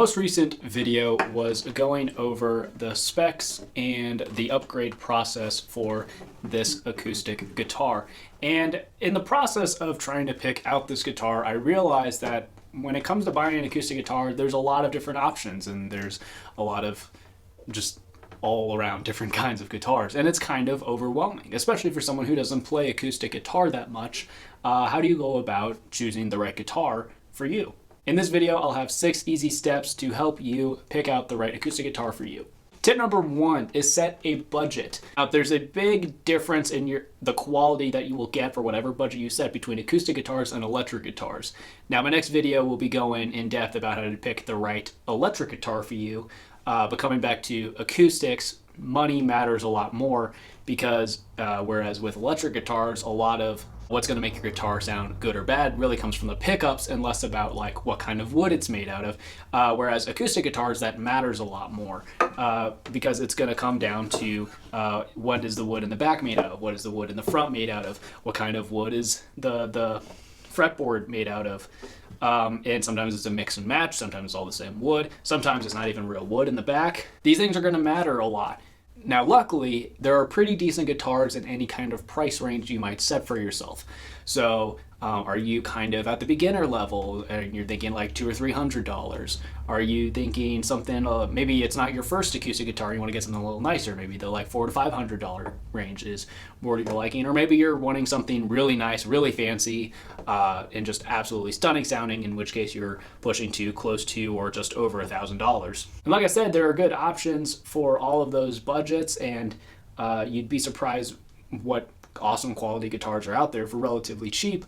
most recent video was going over the specs and the upgrade process for this acoustic guitar. And in the process of trying to pick out this guitar, I realized that when it comes to buying an acoustic guitar, there's a lot of different options and there's a lot of just all around different kinds of guitars, and it's kind of overwhelming, especially for someone who doesn't play acoustic guitar that much. How do you go about choosing the right guitar for you? In this video, I'll have 6 easy steps to help you pick out the right acoustic guitar for you. Tip number 1 is set a budget. Now, there's a big difference in the quality that you will get for whatever budget you set between acoustic guitars and electric guitars. Now, my next video will be going in depth about how to pick the right electric guitar for you. But coming back to acoustics, money matters a lot more because whereas with electric guitars, a lot of what's going to make your guitar sound good or bad really comes from the pickups and less about like what kind of wood it's made out of. Whereas acoustic guitars, that matters a lot more because it's going to come down to what is the wood in the back made out of, what is the wood in the front made out of, what kind of wood is the fretboard made out of. And sometimes it's a mix and match, sometimes it's all the same wood, sometimes it's not even real wood in the back. These things are going to matter a lot. Now, luckily, there are pretty decent guitars in any kind of price range you might set for yourself. So are you kind of at the beginner level and you're thinking like $200 or $300? Are you thinking something, maybe it's not your first acoustic guitar, you want to get something a little nicer, maybe the like $400 to $500 range is more to your liking, or maybe you're wanting something really nice, really fancy, and just absolutely stunning sounding, in which case you're pushing to close to or just over $1,000. And like I said, there are good options for all of those budgets, and you'd be surprised what awesome quality guitars are out there for relatively cheap.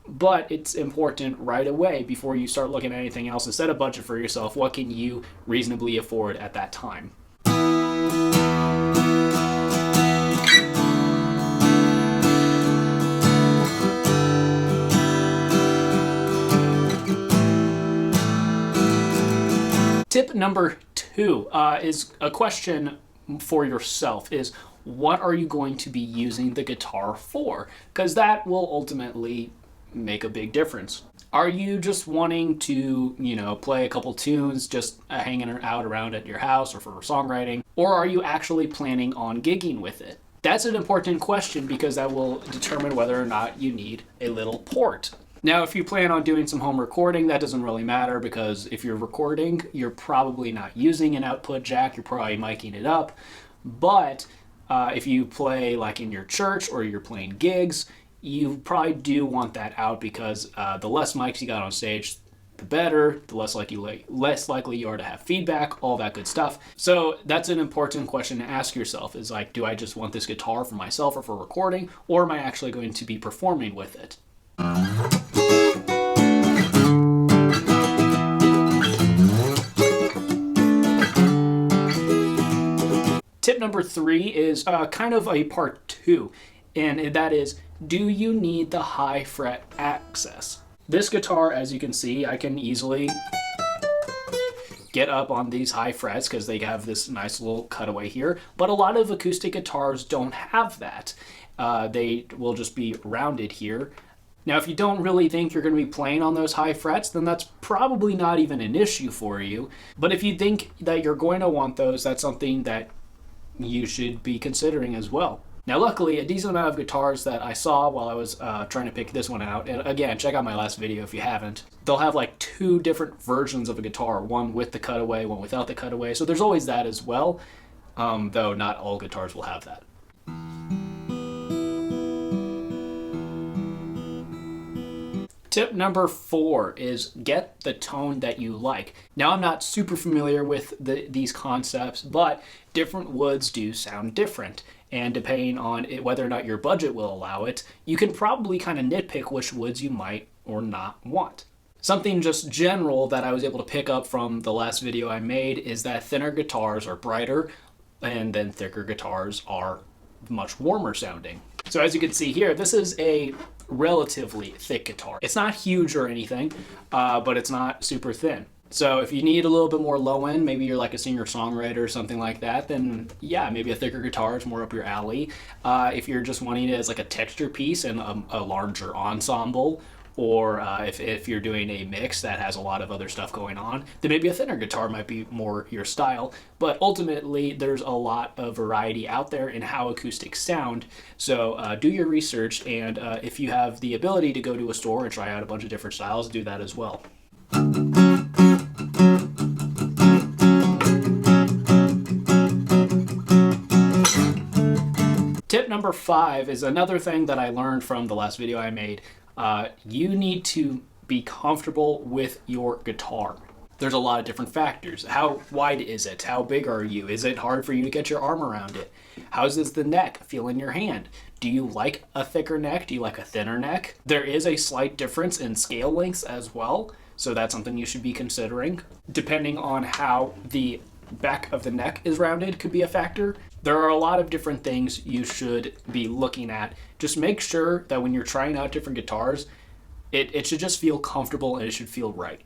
But it's important right away before you start looking at anything else to set a budget for yourself. What can you reasonably afford at that time? Tip number 2 is a question for yourself is, what are you going to be using the guitar for? Because that will ultimately make a big difference. Are you just wanting to, play a couple tunes, just hanging out around at your house or for songwriting? Or are you actually planning on gigging with it? That's an important question because that will determine whether or not you need a little port. Now, if you plan on doing some home recording, that doesn't really matter because if you're recording, you're probably not using an output jack, you're probably miking it up. But if you play like in your church or you're playing gigs, you probably do want that out because the less mics you got on stage, the better, the less likely you are to have feedback, all that good stuff. So that's an important question to ask yourself is like, do I just want this guitar for myself or for recording, or am I actually going to be performing with it? Tip number 3 is kind of a part 2, and that is, do you need the high fret access? This guitar, as you can see, I can easily get up on these high frets because they have this nice little cutaway here, but a lot of acoustic guitars don't have that. They will just be rounded here. Now, if you don't really think you're going to be playing on those high frets, then that's probably not even an issue for you. But if you think that you're going to want those, that's something that you should be considering as well. Now, luckily, a decent amount of guitars that I saw while I was trying to pick this one out, and again, check out my last video if you haven't, they'll have like 2 different versions of a guitar, one with the cutaway, one without the cutaway, so there's always that as well, though not all guitars will have that. Tip number 4 is get the tone that you like. Now, I'm not super familiar with these concepts, but different woods do sound different. And depending on whether or not your budget will allow it, you can probably kind of nitpick which woods you might or not want. Something just general that I was able to pick up from the last video I made is that thinner guitars are brighter, and then thicker guitars are much warmer sounding. So as you can see here, this is a relatively thick guitar. It's not huge or anything, but it's not super thin. So if you need a little bit more low end, maybe you're like a singer-songwriter or something like that, then yeah, maybe a thicker guitar is more up your alley. If you're just wanting it as like a texture piece and a larger ensemble, or if you're doing a mix that has a lot of other stuff going on, then maybe a thinner guitar might be more your style. But ultimately, there's a lot of variety out there in how acoustics sound. So do your research, and if you have the ability to go to a store and try out a bunch of different styles, do that as well. Tip number 5 is another thing that I learned from the last video I made. You need to be comfortable with your guitar. There's a lot of different factors. How wide is it? How big are you? Is it hard for you to get your arm around it? How does the neck feel in your hand? Do you like a thicker neck? Do you like a thinner neck? There is a slight difference in scale lengths as well, so that's something you should be considering. Depending on how the back of the neck is rounded could be a factor. There are a lot of different things you should be looking at. Just make sure that when you're trying out different guitars, it should just feel comfortable and it should feel right.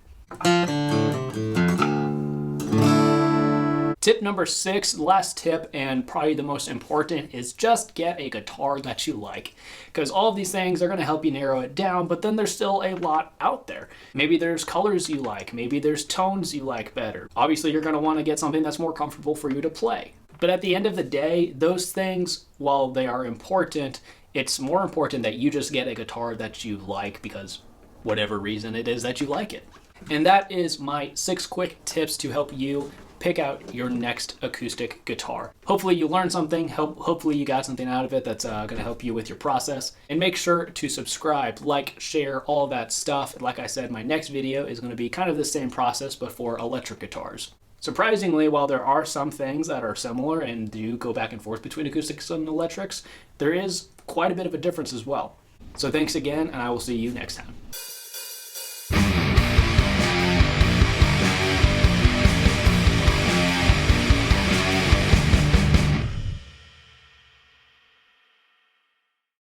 Tip number 6, last tip and probably the most important, is just get a guitar that you like. Because all of these things are going to help you narrow it down, but then there's still a lot out there. Maybe there's colors you like, maybe there's tones you like better. Obviously you're going to want to get something that's more comfortable for you to play. But at the end of the day, those things, while they are important, it's more important that you just get a guitar that you like because whatever reason it is that you like it. And that is my 6 quick tips to help you pick out your next acoustic guitar. Hopefully you learned something, hopefully you got something out of it that's going to help you with your process. And make sure to subscribe, like, share, all that stuff. Like I said, my next video is going to be kind of the same process but for electric guitars. Surprisingly, while there are some things that are similar and do go back and forth between acoustics and electrics, there is quite a bit of a difference as well. So thanks again, and I will see you next time.